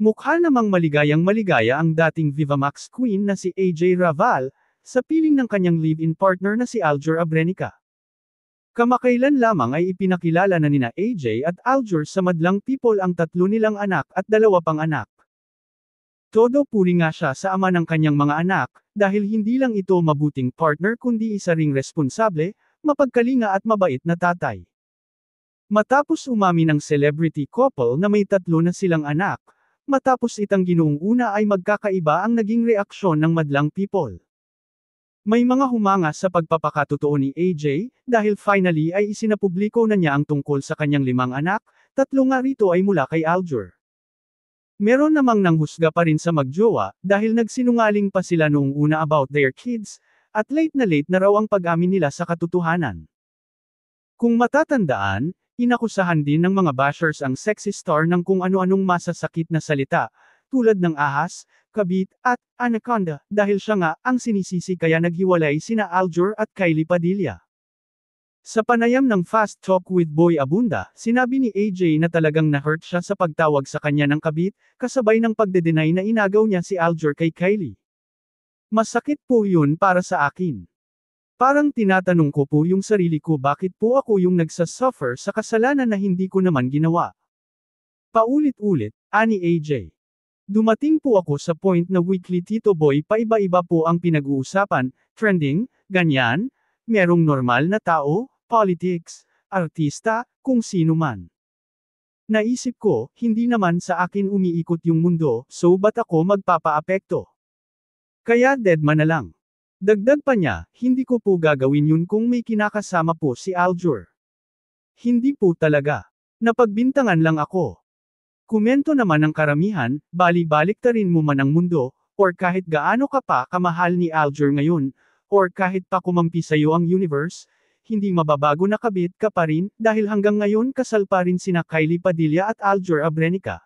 Mukha namang maligayang maligaya ang dating Vivamax queen na si AJ Raval, sa piling ng kanyang live-in partner na si Aljur Abrenica. Kamakailan lamang ay ipinakilala na nina AJ at Aljur sa madlang people ang 3 nilang anak at 2 pang anak. Todo puri nga siya sa ama ng kanyang mga anak, dahil hindi lang ito mabuting partner kundi isa ring responsable, mapagkalinga at mabait na tatay. Matapos umamin ng celebrity couple na may 3 na silang anak, matapos itang ginoong una ay magkakaiba ang naging reaksyon ng madlang people. May mga humanga sa pagpapakatotoo ni AJ, dahil finally ay isinapubliko na niya ang tungkol sa kanyang 5 anak, 3 nga rito ay mula kay Aljur. Meron namang nanghusga pa rin sa magjowa, dahil nagsinungaling pa sila noong una about their kids, at late na raw ang pag-amin nila sa katotohanan. Kung matatandaan, inakusahan din ng mga bashers ang sexy star ng kung ano-anong masasakit na salita, tulad ng ahas, kabit, at anaconda, dahil siya nga ang sinisisi kaya naghiwalay sina Aljur at Kylie Padilla. Sa panayam ng Fast Talk with Boy Abunda, sinabi ni AJ na talagang na-hurt siya sa pagtawag sa kanya ng kabit, kasabay ng pagde-deny na inagaw niya si Aljur kay Kylie. Masakit po yun para sa akin. Parang tinatanong ko po yung sarili ko bakit po ako yung nagsasuffer sa kasalanan na hindi ko naman ginawa. Paulit-ulit, ani AJ. Dumating po ako sa point na weekly Tito Boy paiba-iba po ang pinag-uusapan, trending, ganyan, merong normal na tao, politics, artista, kung sino man. Naisip ko, hindi naman sa akin umiikot yung mundo, so ba't ako magpapaapekto? Kaya deadma na lang. Dagdag pa niya, hindi ko po gagawin yun kung may kinakasama po si Aljur. Hindi po talaga. Napagbintangan lang ako. Komento naman ng karamihan, bali-baliktarin mo man ang mundo, or kahit gaano ka pa kamahal ni Aljur ngayon, or kahit pa kumampi sa'yo ang universe, hindi mababago na kabit ka pa rin, dahil hanggang ngayon kasal pa rin sina Kylie Padilla at Aljur Abrenica.